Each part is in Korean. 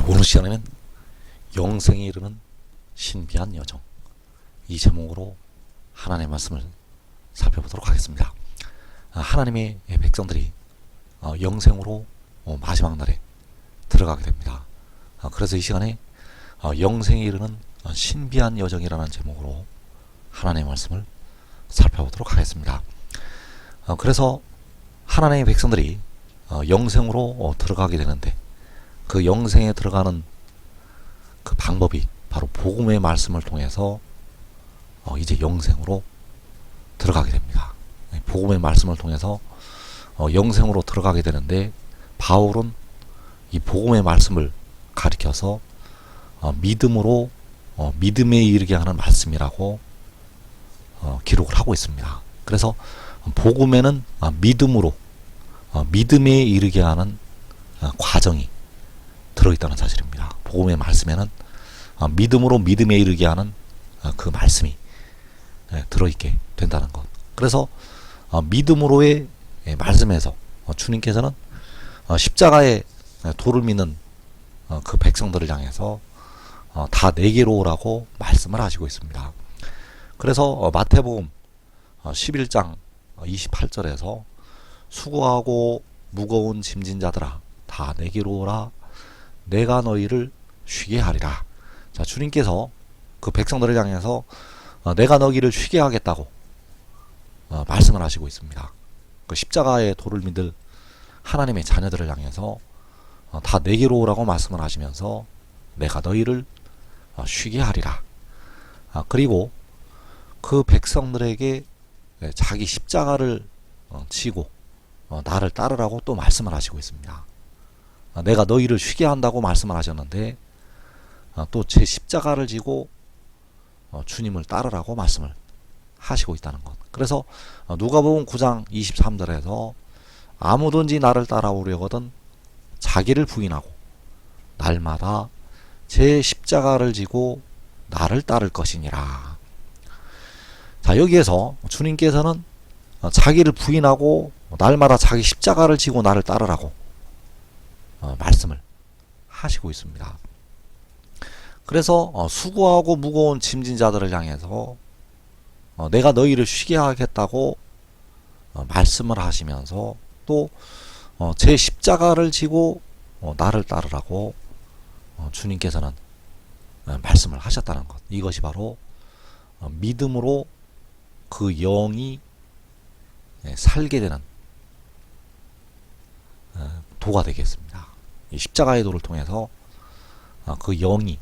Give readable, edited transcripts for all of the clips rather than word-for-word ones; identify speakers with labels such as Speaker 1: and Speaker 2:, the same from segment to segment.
Speaker 1: 오늘 시간에는 영생에 이르는 신비한 여정, 이 제목으로 하나님의 말씀을 살펴보도록 하겠습니다. 하나님의 백성들이 영생으로 마지막 날에 들어가게 됩니다. 그래서 이 시간에 영생에 이르는 신비한 여정이라는 제목으로 하나님의 말씀을 살펴보도록 하겠습니다. 그래서 하나님의 백성들이 영생으로 들어가게 되는데, 그 영생에 들어가는 그 방법이 바로 복음의 말씀을 통해서 이제 영생으로 들어가게 됩니다. 복음의 말씀을 통해서 영생으로 들어가게 되는데, 바울은 이 복음의 말씀을 가리켜서 믿음으로 믿음에 이르게 하는 말씀이라고 기록을 하고 있습니다. 그래서 복음에는 믿음으로 믿음에 이르게 하는 과정이 들어있다는 사실입니다. 복음의 말씀에는 믿음으로 믿음에 이르게 하는 그 말씀이 들어있게 된다는 것. 그래서 믿음으로의 말씀에서 주님께서는 십자가의 도를 믿는 그 백성들을 향해서 다 내게로 오라고 말씀을 하시고 있습니다. 그래서 마태복음 11장 28절에서 수고하고 무거운 짐진 자들아 다 내게로 오라, 내가 너희를 쉬게 하리라. 자, 주님께서 그 백성들을 향해서 내가 너희를 쉬게 하겠다고 말씀을 하시고 있습니다. 그 십자가의 도를 믿을 하나님의 자녀들을 향해서 다 내게로 오라고 말씀을 하시면서 내가 너희를 쉬게 하리라. 그리고 그 백성들에게 자기 십자가를 지고 나를 따르라고 또 말씀을 하시고 있습니다. 내가 너희를 쉬게 한다고 말씀을 하셨는데, 또 제 십자가를 지고 주님을 따르라고 말씀을 하시고 있다는 것. 그래서 누가복음 9장 23절에서 아무든지 나를 따라오려거든 자기를 부인하고 날마다 제 십자가를 지고 나를 따를 것이니라. 자, 여기에서 주님께서는 자기를 부인하고 날마다 자기 십자가를 지고 나를 따르라고 말씀을 하시고 있습니다. 그래서 수고하고 무거운 짐진 자들을 향해서 내가 너희를 쉬게 하겠다고 말씀을 하시면서 또 제 십자가를 지고 나를 따르라고 주님께서는 말씀을 하셨다는 것. 이것이 바로 믿음으로 그 영이 살게 되는 도가 되겠습니다. 이 십자가의 도를 통해서 그 영이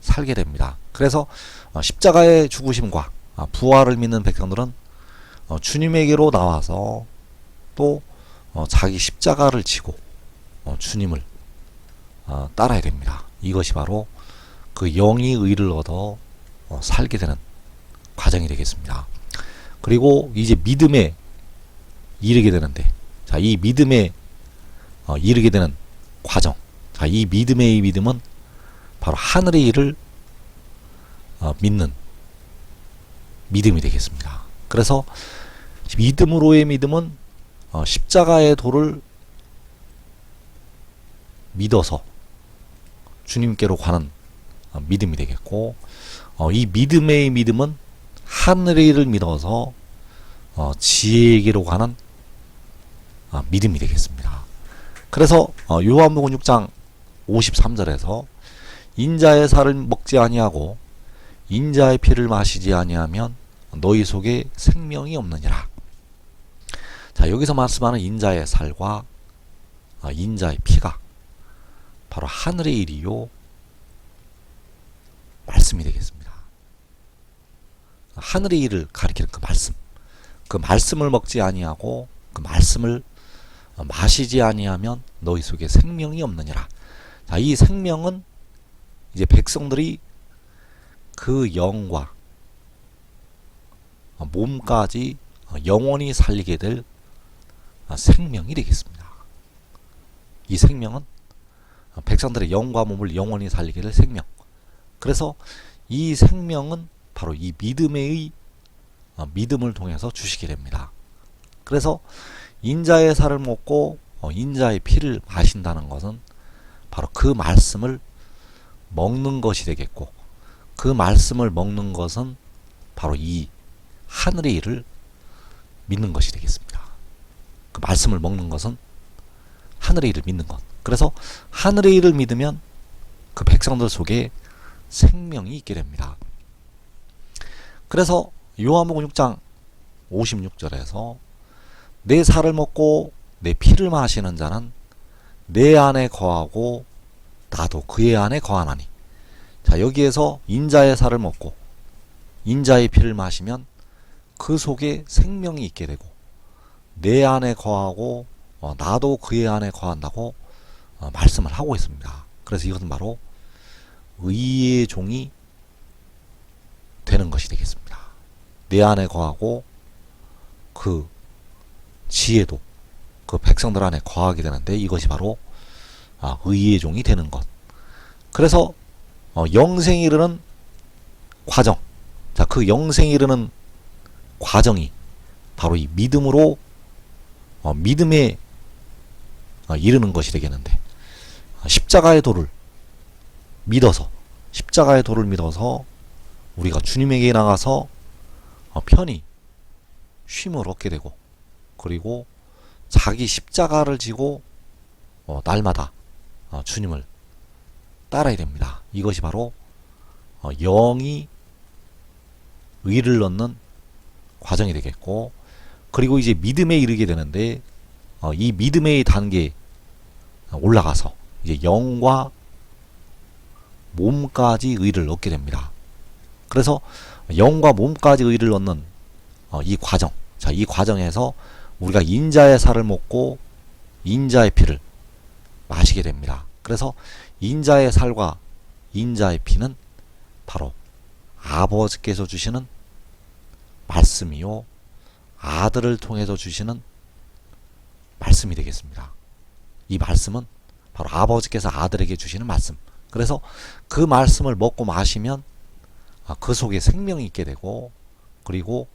Speaker 1: 살게 됩니다. 그래서 십자가의 죽으심과 부활을 믿는 백성들은 주님에게로 나와서 또 자기 십자가를 지고 주님을 따라야 됩니다. 이것이 바로 그 영이 의를 얻어 살게 되는 과정이 되겠습니다. 그리고 이제 믿음에 이르게 되는데, 자, 이 믿음에 이르게 되는 과정. 자, 이 믿음의 믿음은 바로 하늘의 일을 믿는 믿음이 되겠습니다. 그래서 믿음으로의 믿음은 십자가의 도를 믿어서 주님께로 가는 믿음이 되겠고, 이 믿음의 믿음은 하늘의 일을 믿어서 지혜에게로 가는 믿음이 되겠습니다. 그래서 요한복음 6장 53절에서 인자의 살을 먹지 아니하고 인자의 피를 마시지 아니하면 너희 속에 생명이 없느니라. 자, 여기서 말씀하는 인자의 살과 인자의 피가 바로 하늘의 일이요 말씀이 되겠습니다. 하늘의 일을 가리키는 그 말씀, 그 말씀을 먹지 아니하고 그 말씀을 마시지 아니하면 너희 속에 생명이 없느니라. 자, 이 생명은 이제 백성들이 그 영과 몸까지 영원히 살리게 될 생명이 되겠습니다. 이 생명은 백성들의 영과 몸을 영원히 살리게 될 생명. 그래서 이 생명은 바로 이 믿음의 믿음을 통해서 주시게 됩니다. 그래서 인자의 살을 먹고 인자의 피를 마신다는 것은 바로 그 말씀을 먹는 것이 되겠고, 그 말씀을 먹는 것은 바로 이 하늘의 일을 믿는 것이 되겠습니다. 그 말씀을 먹는 것은 하늘의 일을 믿는 것. 그래서 하늘의 일을 믿으면 그 백성들 속에 생명이 있게 됩니다. 그래서 요한복음 6장 56절에서 내 살을 먹고 내 피를 마시는 자는 내 안에 거하고 나도 그의 안에 거하나니. 자, 여기에서 인자의 살을 먹고 인자의 피를 마시면 그 속에 생명이 있게 되고 내 안에 거하고 나도 그의 안에 거한다고 말씀을 하고 있습니다. 그래서 이것은 바로 의의 종이 되는 것이 되겠습니다. 내 안에 거하고 그 지혜도 그 백성들 안에 거하게 되는데, 이것이 바로 의의 종이 되는 것. 그래서 영생에 이르는 과정, 자, 그 영생에 이르는 과정이 바로 이 믿음으로 믿음에 이르는 것이 되겠는데, 십자가의 도를 믿어서 우리가 주님에게 나가서 편히 쉼을 얻게 되고, 그리고 자기 십자가를 지고 날마다 주님을 따라야 됩니다. 이것이 바로 영이 의를 얻는 과정이 되겠고, 그리고 이제 믿음에 이르게 되는데, 이 믿음의 단계에 올라가서 이제 영과 몸까지 의를 얻게 됩니다. 그래서 영과 몸까지 의를 얻는 이 과정, 자, 이 과정에서 우리가 인자의 살을 먹고 인자의 피를 마시게 됩니다. 그래서 인자의 살과 인자의 피는 바로 아버지께서 주시는 말씀이요, 아들을 통해서 주시는 말씀이 되겠습니다. 이 말씀은 바로 아버지께서 아들에게 주시는 말씀. 그래서 그 말씀을 먹고 마시면 그 속에 생명이 있게 되고, 그리고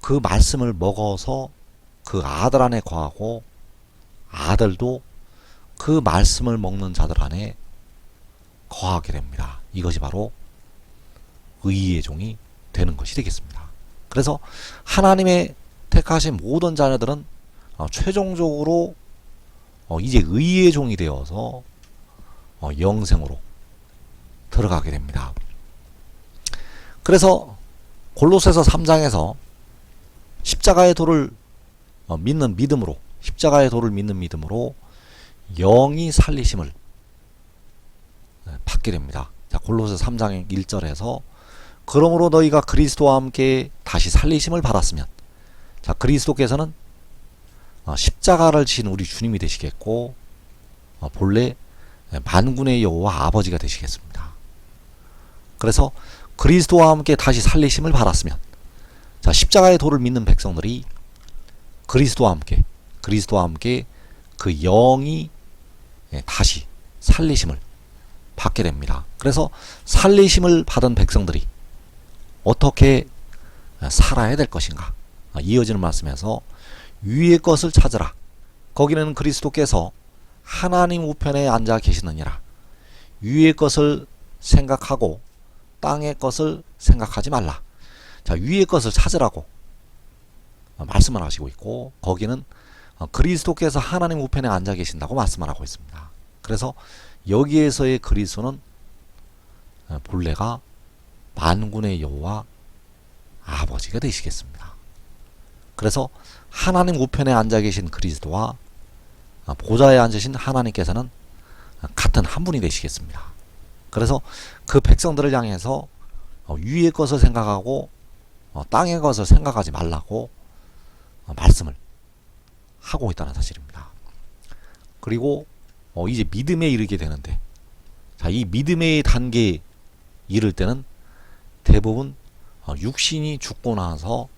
Speaker 1: 그 말씀을 먹어서 그 아들 안에 거하고 아들도 그 말씀을 먹는 자들 안에 거하게 됩니다. 이것이 바로 의의 종이 되는 것이 되겠습니다. 그래서 하나님의 택하신 모든 자녀들은 최종적으로 이제 의의 종이 되어서 영생으로 들어가게 됩니다. 그래서 골로새서 3장에서 십자가의 도를 믿는 믿음으로, 십자가의 도를 믿는 믿음으로 영이 살리심을 받게 됩니다. 자, 골로새 3장 1절에서 그러므로 너희가 그리스도와 함께 다시 살리심을 받았으면, 자, 그리스도께서는 십자가를 지신 우리 주님이 되시겠고, 본래 만군의 여호와 아버지가 되시겠습니다. 그래서 그리스도와 함께 다시 살리심을 받았으면, 자, 십자가의 도를 믿는 백성들이 그리스도와 함께 그 영이 다시 살리심을 받게 됩니다. 그래서 살리심을 받은 백성들이 어떻게 살아야 될 것인가? 이어지는 말씀에서 위의 것을 찾으라. 거기는 그리스도께서 하나님 우편에 앉아 계시느니라. 위의 것을 생각하고 땅의 것을 생각하지 말라. 자, 위의 것을 찾으라고 말씀을 하시고 있고, 거기는 그리스도께서 하나님 우편에 앉아 계신다고 말씀을 하고 있습니다. 그래서 여기에서의 그리스도는 본래가 만군의 여호와 아버지가 되시겠습니다. 그래서 하나님 우편에 앉아 계신 그리스도와 보좌에 앉으신 하나님께서는 같은 한 분이 되시겠습니다. 그래서 그 백성들을 향해서 위의 것을 생각하고 땅의 것을 생각하지 말라고 말씀을 하고 있다는 사실입니다. 그리고 이제 믿음에 이르게 되는데, 자, 이 믿음의 단계에 이를 때는 대부분 육신이 죽고 나서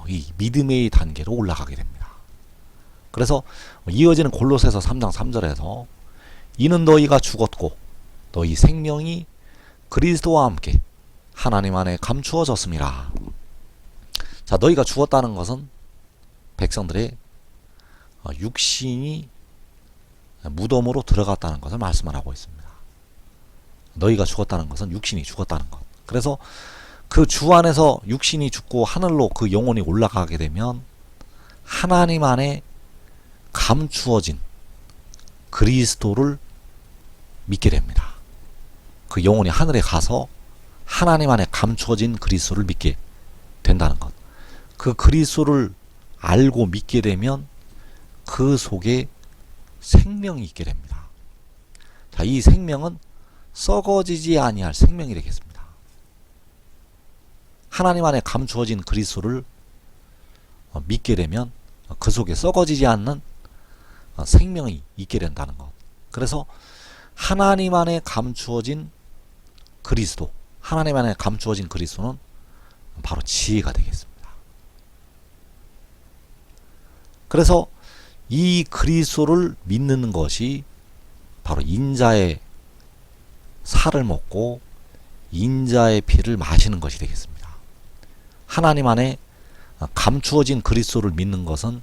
Speaker 1: 이 믿음의 단계로 올라가게 됩니다. 그래서 이어지는 골로새서 3장 3절에서 이는 너희가 죽었고 너희 생명이 그리스도와 함께 하나님 안에 감추어졌음이라. 자, 너희가 죽었다는 것은 백성들의 육신이 무덤으로 들어갔다는 것을 말씀을 하고 있습니다. 너희가 죽었다는 것은 육신이 죽었다는 것. 그래서 그 주 안에서 육신이 죽고 하늘로 그 영혼이 올라가게 되면 하나님 안에 감추어진 그리스도를 믿게 됩니다. 그 영혼이 하늘에 가서 하나님 안에 감추어진 그리스도를 믿게 된다는 것. 그 그리스도를 알고 믿게 되면 그 속에 생명이 있게 됩니다. 자, 이 생명은 썩어지지 아니할 생명이 되겠습니다. 하나님 안에 감추어진 그리스도를 믿게 되면 그 속에 썩어지지 않는 생명이 있게 된다는 것. 그래서 하나님 안에 감추어진 그리스도, 하나님 안에 감추어진 그리스도는 바로 지혜가 되겠습니다. 그래서 이 그리스도를 믿는 것이 바로 인자의 살을 먹고 인자의 피를 마시는 것이 되겠습니다. 하나님 안에 감추어진 그리스도를 믿는 것은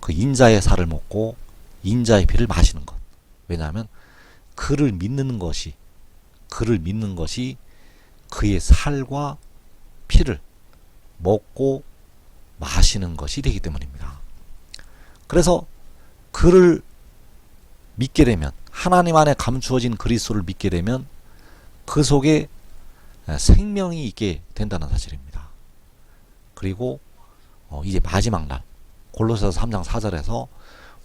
Speaker 1: 그 인자의 살을 먹고 인자의 피를 마시는 것. 왜냐하면 그를 믿는 것이 그의 살과 피를 먹고 마시는 것이 되기 때문입니다. 그래서 그를 믿게 되면, 하나님 안에 감추어진 그리스도를 믿게 되면 그 속에 생명이 있게 된다는 사실입니다. 그리고 이제 마지막 날 골로새서 3장 4절에서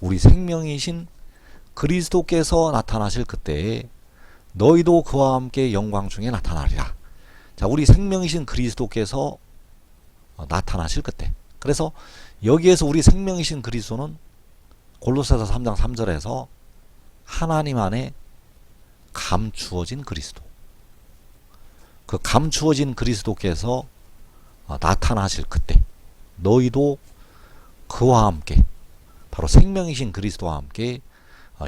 Speaker 1: 우리 생명이신 그리스도께서 나타나실 그때에 너희도 그와 함께 영광 중에 나타나리라. 자, 우리 생명이신 그리스도께서 나타나실 그때. 그래서 여기에서 우리 생명이신 그리스도는 골로새서 3장 3절에서 하나님 안에 감추어진 그리스도. 그 감추어진 그리스도께서 나타나실 그때 너희도 그와 함께, 바로 생명이신 그리스도와 함께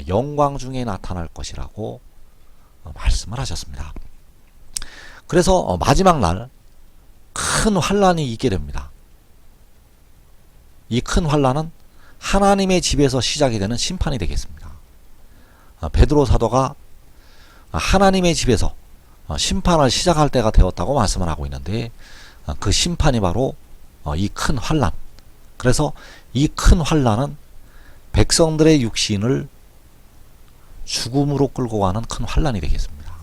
Speaker 1: 영광 중에 나타날 것이라고 말씀을 하셨습니다. 그래서 마지막 날 큰 환란이 있게 됩니다. 이 큰 환란은 하나님의 집에서 시작이 되는 심판이 되겠습니다. 베드로 사도가 하나님의 집에서 심판을 시작할 때가 되었다고 말씀을 하고 있는데, 그 심판이 바로 이 큰 환란. 그래서 이 큰 환란은 백성들의 육신을 죽음으로 끌고 가는 큰 환란이 되겠습니다.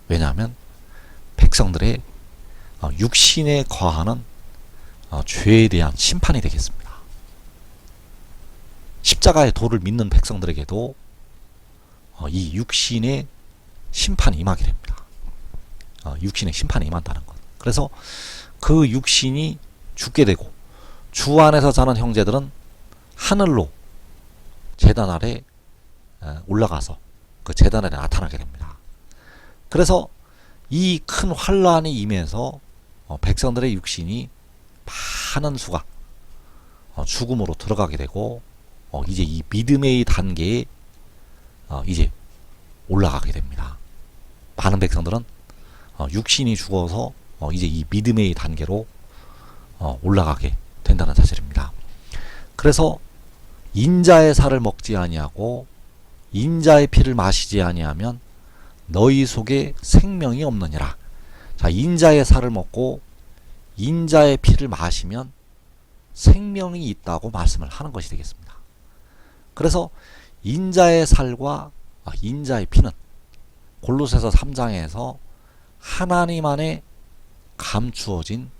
Speaker 1: 왜냐하면 백성들의 육신에 거하는 죄에 대한 심판이 되겠습니다. 십자가의 도를 믿는 백성들에게도 이 육신의 심판이 임하게 됩니다. 육신의 심판이 임한다는 것. 그래서 그 육신이 죽게 되고 주 안에서 사는 형제들은 하늘로 제단 아래 올라가서 그 제단 아래 나타나게 됩니다. 그래서 이 큰 환란이 임해서 백성들의 육신이 많은 수가 죽음으로 들어가게 되고 이제 이 믿음의 단계에 이제 올라가게 됩니다. 많은 백성들은 육신이 죽어서 이제 이 믿음의 단계로 올라가게 된다는 사실입니다. 그래서 인자의 살을 먹지 아니하고 인자의 피를 마시지 아니하면 너희 속에 생명이 없느니라. 자, 인자의 살을 먹고 인자의 피를 마시면 생명이 있다고 말씀을 하는 것이 되겠습니다. 그래서 인자의 살과 인자의 피는 골로새서 3장에서 하나님 안에 감추어진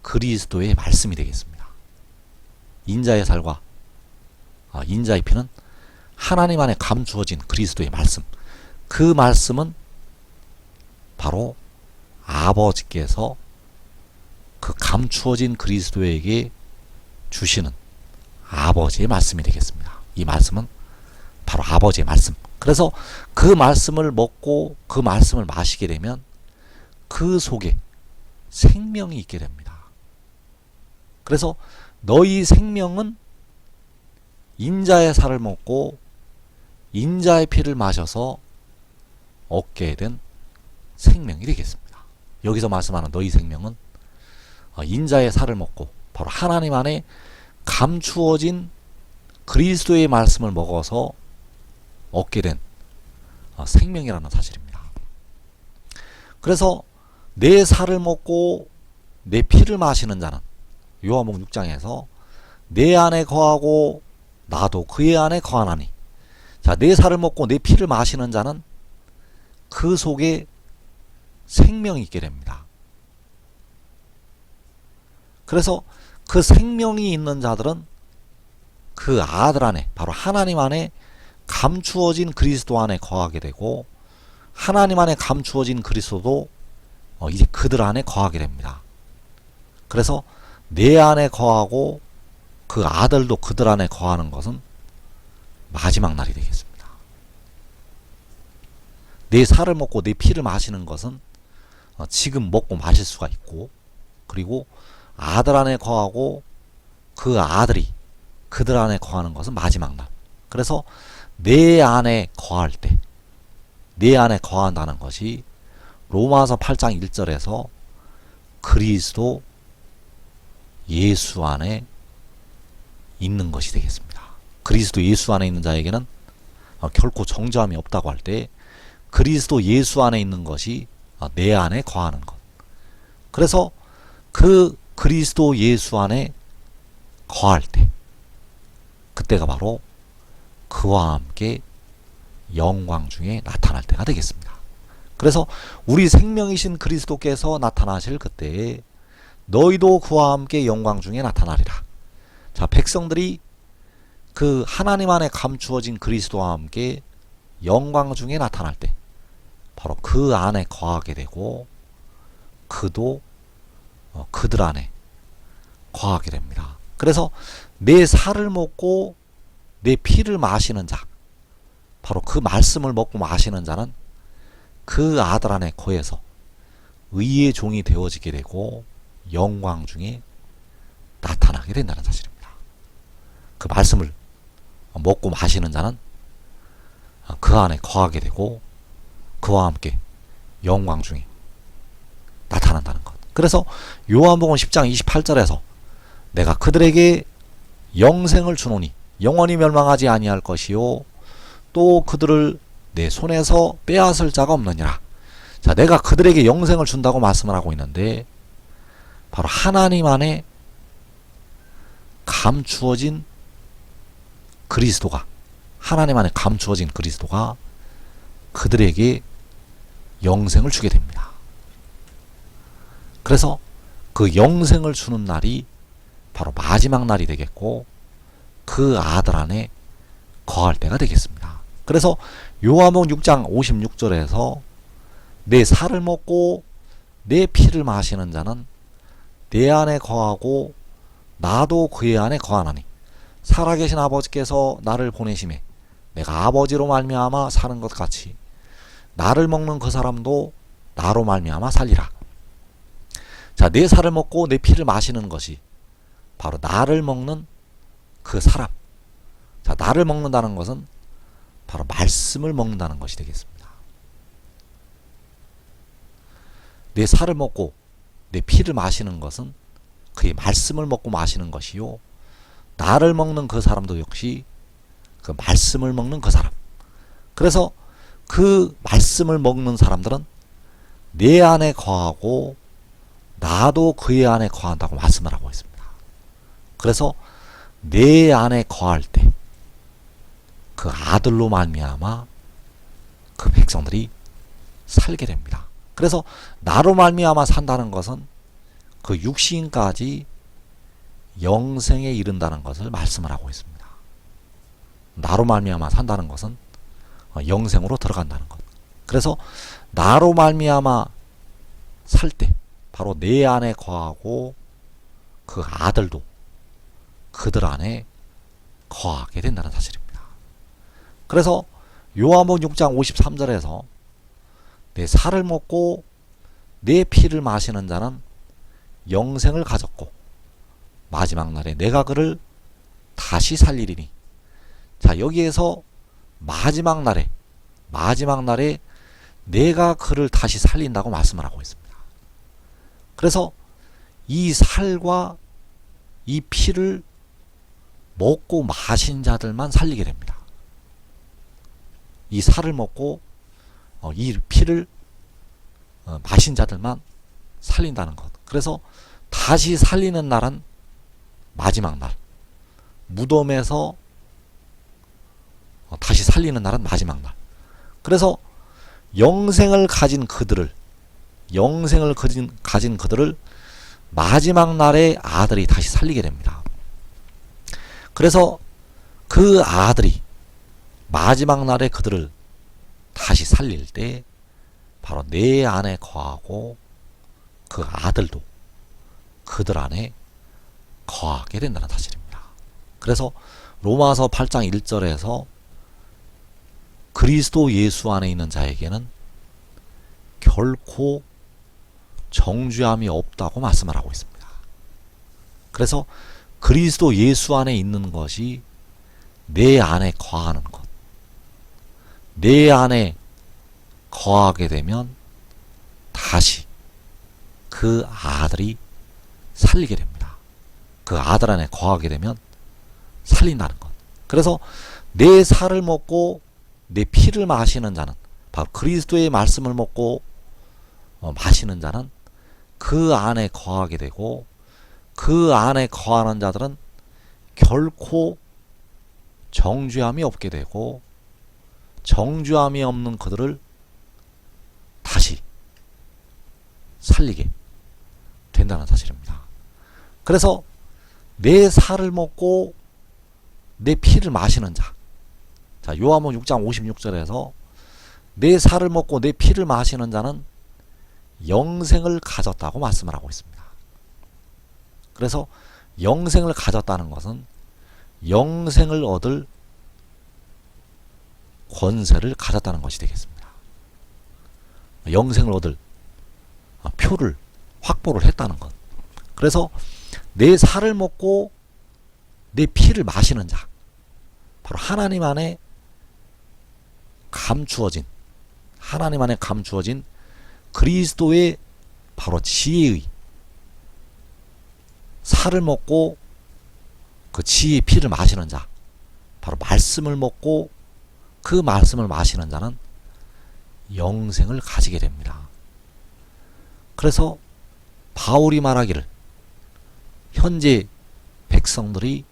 Speaker 1: 그리스도의 말씀이 되겠습니다. 인자의 살과 인자의 피는 하나님 안에 감추어진 그리스도의 말씀. 그 말씀은 바로 아버지께서 그 감추어진 그리스도에게 주시는 아버지의 말씀이 되겠습니다. 이 말씀은 바로 아버지의 말씀. 그래서 그 말씀을 먹고 그 말씀을 마시게 되면 그 속에 생명이 있게 됩니다. 그래서 너희 생명은 인자의 살을 먹고 인자의 피를 마셔서 얻게 된 생명이 되겠습니다. 여기서 말씀하는 너희 생명은 인자의 살을 먹고 바로 하나님 안에 감추어진 그리스도의 말씀을 먹어서 얻게 된 생명이라는 사실입니다. 그래서 내 살을 먹고 내 피를 마시는 자는 요한복음 6장에서 내 안에 거하고 나도 그의 안에 거하나니, 자, 내 살을 먹고 내 피를 마시는 자는 그 속에 생명이 있게 됩니다. 그래서 그 생명이 있는 자들은 그 아들 안에, 바로 하나님 안에 감추어진 그리스도 안에 거하게 되고, 하나님 안에 감추어진 그리스도도 이제 그들 안에 거하게 됩니다. 그래서 내 안에 거하고 그 아들도 그들 안에 거하는 것은 마지막 날이 되겠습니다. 내 살을 먹고 내 피를 마시는 것은 지금 먹고 마실 수가 있고, 그리고 아들 안에 거하고 그 아들이 그들 안에 거하는 것은 마지막 날. 그래서 내 안에 거할 때, 내 안에 거한다는 것이 로마서 8장 1절에서 그리스도 예수 안에 있는 것이 되겠습니다. 그리스도 예수 안에 있는 자에게는 결코 정죄함이 없다고 할 때, 그리스도 예수 안에 있는 것이 내 안에 거하는 것. 그래서 그 그리스도 예수 안에 거할 때, 그때가 바로 그와 함께 영광 중에 나타날 때가 되겠습니다. 그래서 우리 생명이신 그리스도께서 나타나실 그때에 너희도 그와 함께 영광 중에 나타나리라. 자, 백성들이 그 하나님 안에 감추어진 그리스도와 함께 영광 중에 나타날 때 바로 그 안에 거하게 되고, 그도 그들 안에 거하게 됩니다. 그래서 내 살을 먹고 내 피를 마시는 자, 바로 그 말씀을 먹고 마시는 자는 그 아들 안에 거해서 의의 종이 되어지게 되고 영광 중에 나타나게 된다는 사실입니다. 그 말씀을 먹고 마시는 자는 그 안에 거하게 되고 그와 함께 영광 중에 나타난다는 것. 그래서 요한복음 10장 28절에서 내가 그들에게 영생을 주노니 영원히 멸망하지 아니할 것이요 또 그들을 내 손에서 빼앗을 자가 없느니라. 자, 내가 그들에게 영생을 준다고 말씀을 하고 있는데, 바로 하나님 안에 감추어진 그리스도가, 하나님 안에 감추어진 그리스도가 그들에게 영생을 주게 됩니다. 그래서 그 영생을 주는 날이 바로 마지막 날이 되겠고, 그 아들 안에 거할 때가 되겠습니다. 그래서 요한복음 6장 56절에서 내 살을 먹고 내 피를 마시는 자는 내 안에 거하고 나도 그의 안에 거하나니, 살아계신 아버지께서 나를 보내심에 내가 아버지로 말미암아 사는 것 같이 나를 먹는 그 사람도 나로 말미암아 살리라. 자, 내 살을 먹고 내 피를 마시는 것이 바로 나를 먹는 그 사람. 자, 나를 먹는다는 것은 바로 말씀을 먹는다는 것이 되겠습니다. 내 살을 먹고 내 피를 마시는 것은 그의 말씀을 먹고 마시는 것이요, 나를 먹는 그 사람도 역시 그 말씀을 먹는 그 사람. 그래서 그 말씀을 먹는 사람들은 내 안에 거하고 나도 그의 안에 거한다고 말씀을 하고 있습니다. 그래서 내 안에 거할 때 그 아들로 말미암아 그 백성들이 살게 됩니다. 그래서 나로 말미암아 산다는 것은 그 육신까지 영생에 이른다는 것을 말씀을 하고 있습니다. 나로 말미암아 산다는 것은 영생으로 들어간다는 것. 그래서 나로 말미암아 살 때 바로 내 안에 거하고 그 아들도 그들 안에 거하게 된다는 사실입니다. 그래서 요한복음 6장 53절에서 내 살을 먹고 내 피를 마시는 자는 영생을 가졌고 마지막 날에 내가 그를 다시 살리리니. 자, 여기에서 마지막 날에 내가 그를 다시 살린다고 말씀을 하고 있습니다. 그래서 이 살과 이 피를 먹고 마신 자들만 살리게 됩니다. 이 살을 먹고 이 피를 마신 자들만 살린다는 것. 그래서 다시 살리는 날은 마지막 날. 무덤에서 다시 살리는 날은 마지막 날. 그래서 영생을 가진 그들을 마지막 날에 아들이 다시 살리게 됩니다. 그래서 그 아들이 마지막 날에 그들을 다시 살릴 때 바로 내 안에 거하고 그 아들도 그들 안에 거하게 된다는 사실입니다. 그래서 로마서 8장 1절에서 그리스도 예수 안에 있는 자에게는 결코 정죄함이 없다고 말씀을 하고 있습니다. 그래서 그리스도 예수 안에 있는 것이 내 안에 거하는 것. 내 안에 거하게 되면 다시 그 아들이 살리게 됩니다. 그 아들 안에 거하게 되면 살린다는 것. 그래서 내 살을 먹고 내 피를 마시는 자는, 바로 그리스도의 말씀을 먹고 마시는 자는 그 안에 거하게 되고, 그 안에 거하는 자들은 결코 정죄함이 없게 되고, 정죄함이 없는 그들을 다시 살리게 된다는 사실입니다. 그래서 내 살을 먹고 내 피를 마시는 자. 자, 요한복음 6장 56절에서 내 살을 먹고 내 피를 마시는 자는 영생을 가졌다고 말씀을 하고 있습니다. 그래서 영생을 가졌다는 것은 영생을 얻을 권세를 가졌다는 것이 되겠습니다. 영생을 얻을 표를 확보를 했다는 것. 그래서 내 살을 먹고 내 피를 마시는 자, 바로 하나님 안에 감추어진 그리스도의 바로 지혜의 살을 먹고 그 지혜의 피를 마시는 자, 바로 말씀을 먹고 그 말씀을 마시는 자는 영생을 가지게 됩니다. 그래서 바울이 말하기를 현재 백성들이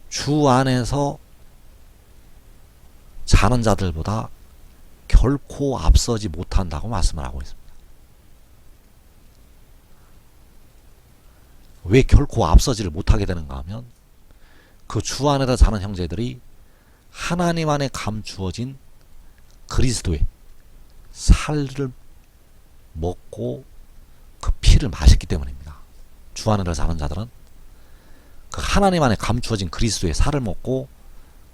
Speaker 1: 주 안에서 자는 자들보다 결코 앞서지 못한다고 말씀을 하고 있습니다. 왜 결코 앞서지를 못하게 되는가 하면 그 주 안에서 자는 형제들이 하나님 안에 감추어진 그리스도의 살을 먹고 그 피를 마셨기 때문입니다. 주 안에서 자는 자들은 그 하나님 안에 감추어진 그리스도의 살을 먹고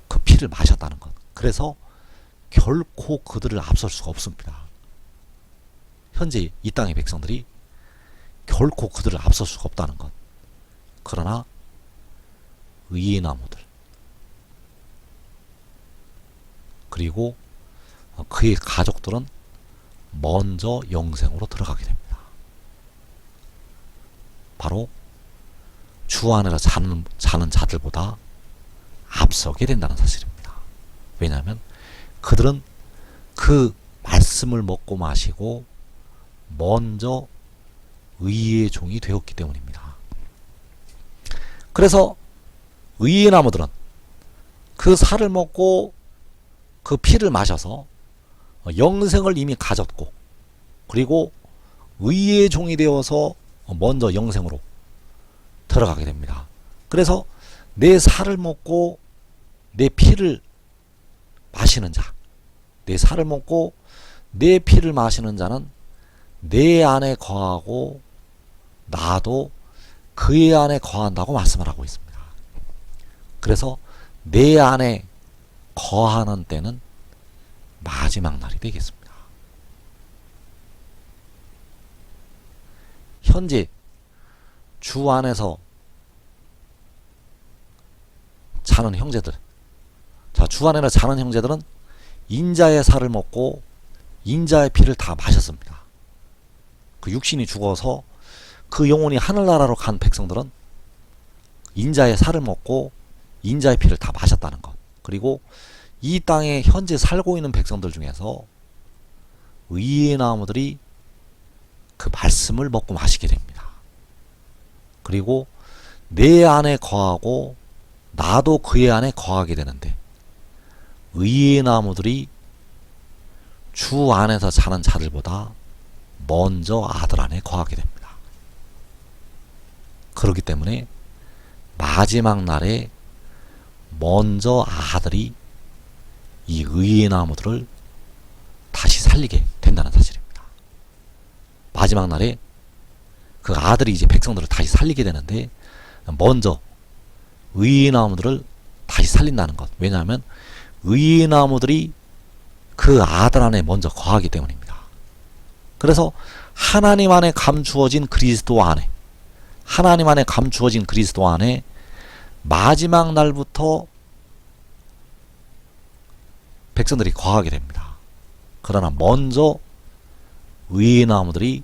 Speaker 1: 그 피를 마셨다는 것. 그래서 결코 그들을 앞설 수가 없습니다. 현재 이 땅의 백성들이 결코 그들을 앞설 수가 없다는 것. 그러나 의의 나무들 그리고 그의 가족들은 먼저 영생으로 들어가게 됩니다. 바로 주 안에서 자는 자들보다 앞서게 된다는 사실입니다. 왜냐하면 그들은 그 말씀을 먹고 마시고 먼저 의의 종이 되었기 때문입니다. 그래서 의의 나무들은 그 살을 먹고 그 피를 마셔서 영생을 이미 가졌고, 그리고 의의 종이 되어서 먼저 영생으로 들어가게 됩니다. 그래서 내 살을 먹고 내 피를 마시는 자, 내 살을 먹고 내 피를 마시는 자는 내 안에 거하고 나도 그의 안에 거한다고 말씀을 하고 있습니다. 그래서 내 안에 거하는 때는 마지막 날이 되겠습니다. 현재 주 안에서 자는 형제들, 자, 주 안에서 자는 형제들은 인자의 살을 먹고 인자의 피를 다 마셨습니다. 그 육신이 죽어서 그 영혼이 하늘나라로 간 백성들은 인자의 살을 먹고 인자의 피를 다 마셨다는 것. 그리고 이 땅에 현재 살고 있는 백성들 중에서 의의 나무들이 그 말씀을 먹고 마시게 됩니다. 그리고 내 안에 거하고 나도 그의 안에 거하게 되는데 의의 나무들이 주 안에서 자는 자들보다 먼저 아들 안에 거하게 됩니다. 그렇기 때문에 마지막 날에 먼저 아들이 이 의의 나무들을 다시 살리게 된다는 사실입니다. 마지막 날에 그 아들이 이제 백성들을 다시 살리게 되는데 먼저 의의 나무들을 다시 살린다는 것. 왜냐하면 의의 나무들이 그 아들 안에 먼저 거하기 때문입니다. 그래서 하나님 안에 감추어진 그리스도 안에, 하나님 안에 감추어진 그리스도 안에 마지막 날부터 백성들이 거하게 됩니다. 그러나 먼저 의의 나무들이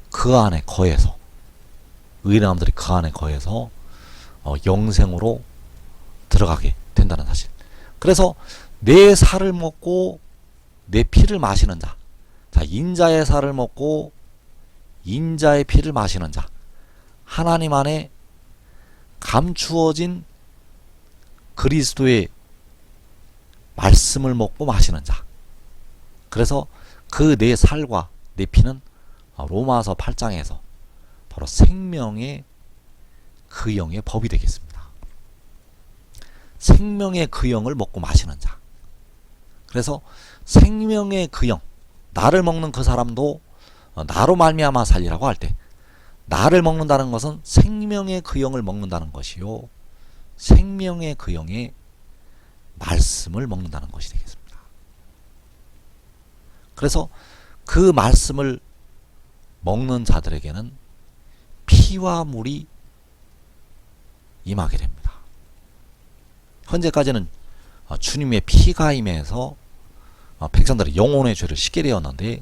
Speaker 1: 그 안에 거해서, 의의 나무들이 그 안에 거해서 영생으로 들어가게 된다는 사실. 그래서 내 살을 먹고 내 피를 마시는 자, 자, 인자의 살을 먹고 인자의 피를 마시는 자, 하나님 안에 감추어진 그리스도의 말씀을 먹고 마시는 자. 그래서 그 내 살과 내 피는 로마서 8장에서 바로 생명의 그 영의 법이 되겠습니다. 생명의 그 영을 먹고 마시는 자. 그래서 생명의 그 영, 나를 먹는 그 사람도 나로 말미암아 살리라고 할 때 나를 먹는다는 것은 생명의 그 영을 먹는다는 것이요, 생명의 그 영의 말씀을 먹는다는 것이 되겠습니다. 그래서 그 말씀을 먹는 자들에게는 피와 물이 임하게 됩니다. 현재까지는 주님의 피가 임해서 백성들의 영혼의 죄를 씻게 되었는데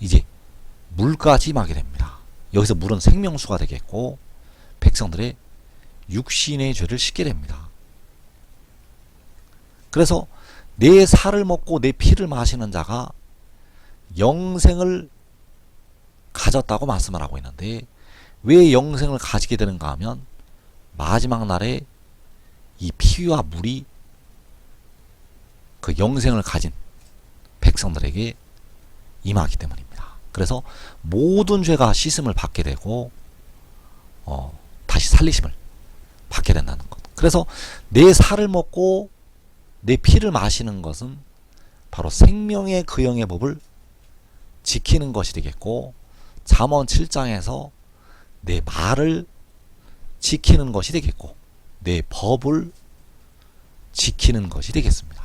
Speaker 1: 이제 물까지 임하게 됩니다. 여기서 물은 생명수가 되겠고 백성들의 육신의 죄를 씻게 됩니다. 그래서 내 살을 먹고 내 피를 마시는 자가 영생을 가졌다고 말씀을 하고 있는데 왜 영생을 가지게 되는가 하면 마지막 날에 이 피와 물이 그 영생을 가진 백성들에게 임하기 때문입니다. 그래서 모든 죄가 씻음을 받게 되고 다시 살리심을 받게 된다는 것. 그래서 내 살을 먹고 내 피를 마시는 것은 바로 생명의 그 영의 법을 지키는 것이 되겠고 잠언 7장에서 내 말을 지키는 것이 되겠고 내 법을 지키는 것이 되겠습니다.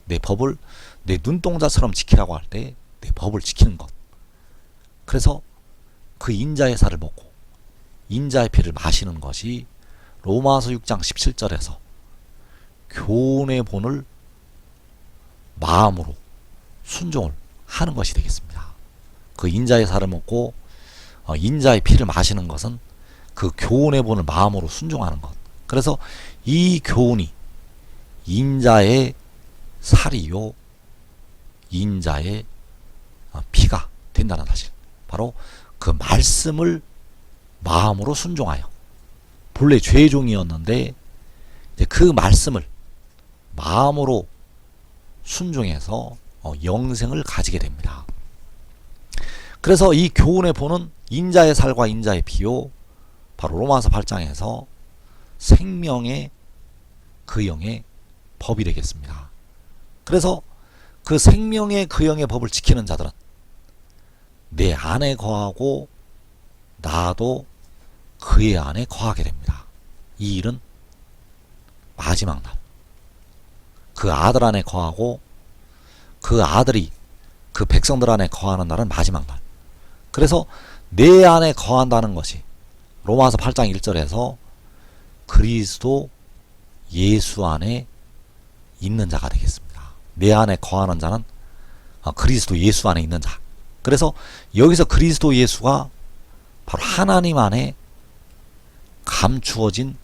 Speaker 1: 내 법을 내 눈동자처럼 지키라고 할 때 내 법을 지키는 것. 그래서 그 인자의 살을 먹고 인자의 피를 마시는 것이 로마서 6장 17절에서 교훈의 본을 마음으로 순종을 하는 것이 되겠습니다. 그 인자의 살을 먹고 인자의 피를 마시는 것은 그 교훈의 본을 마음으로 순종하는 것. 그래서 이 교훈이 인자의 살이요 인자의 피가 된다는 사실. 바로 그 말씀을 마음으로 순종하여 본래 죄의 종이었는데 이제 그 말씀을 마음으로 순종해서 영생을 가지게 됩니다. 그래서 이 교훈의 본은 인자의 살과 인자의 피요 바로 로마서 8장에서 생명의 그 영의 법이 되겠습니다. 그래서 그 생명의 그 영의 법을 지키는 자들은 내 안에 거하고 나도 그의 안에 거하게 됩니다. 이 일은 마지막 날 그 아들 안에 거하고 그 아들이 그 백성들 안에 거하는 날은 마지막 날. 그래서 내 안에 거한다는 것이 로마서 8장 1절에서 그리스도 예수 안에 있는 자가 되겠습니다. 내 안에 거하는 자는 그리스도 예수 안에 있는 자. 그래서 여기서 그리스도 예수가 바로 하나님 안에 감추어진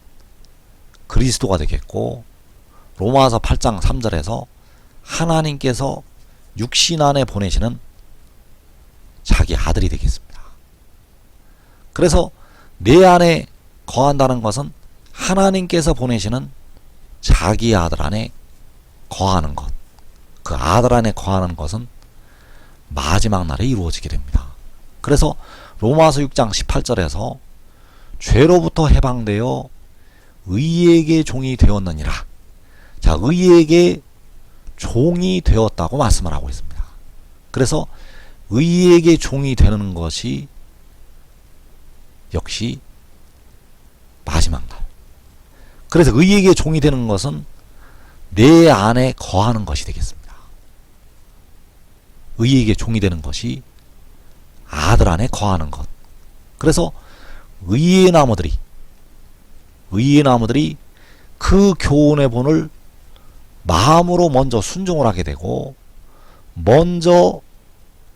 Speaker 1: 그리스도가 되겠고 로마서 8장 3절에서 하나님께서 육신 안에 보내시는 자기 아들이 되겠습니다. 그래서 내 안에 거한다는 것은 하나님께서 보내시는 자기 아들 안에 거하는 것. 그 아들 안에 거하는 것은 마지막 날에 이루어지게 됩니다. 그래서 로마서 6장 18절에서 죄로부터 해방되어 의에게 종이 되었느니라. 자, 의에게 종이 되었다고 말씀을 하고 있습니다. 그래서 의에게 종이 되는 것이 역시 마지막 날. 그래서 의에게 종이 되는 것은 내 안에 거하는 것이 되겠습니다. 의에게 종이 되는 것이 아들 안에 거하는 것. 그래서 의의 나무들이 그 교훈의 본을 마음으로 먼저 순종을 하게 되고 먼저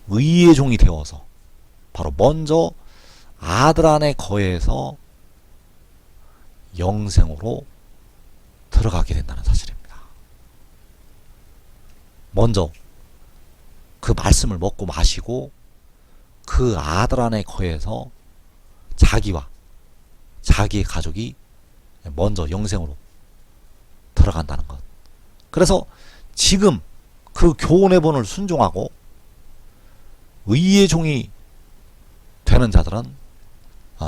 Speaker 1: 의의 종이 되어서 바로 먼저 아들 안에 거해서 영생으로 들어가게 된다는 사실입니다. 먼저 그 말씀을 먹고 마시고 그 아들 안에 거해서 자기와 자기의 가족이 먼저 영생으로 들어간다는 것. 그래서 지금 그 교훈의 본을 순종하고 의의 종이 되는 자들은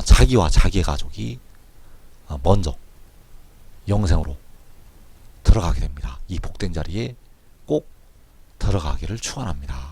Speaker 1: 자기와 자기의 가족이 먼저 영생으로 들어가게 됩니다. 이 복된 자리에 꼭 들어가기를 축원합니다.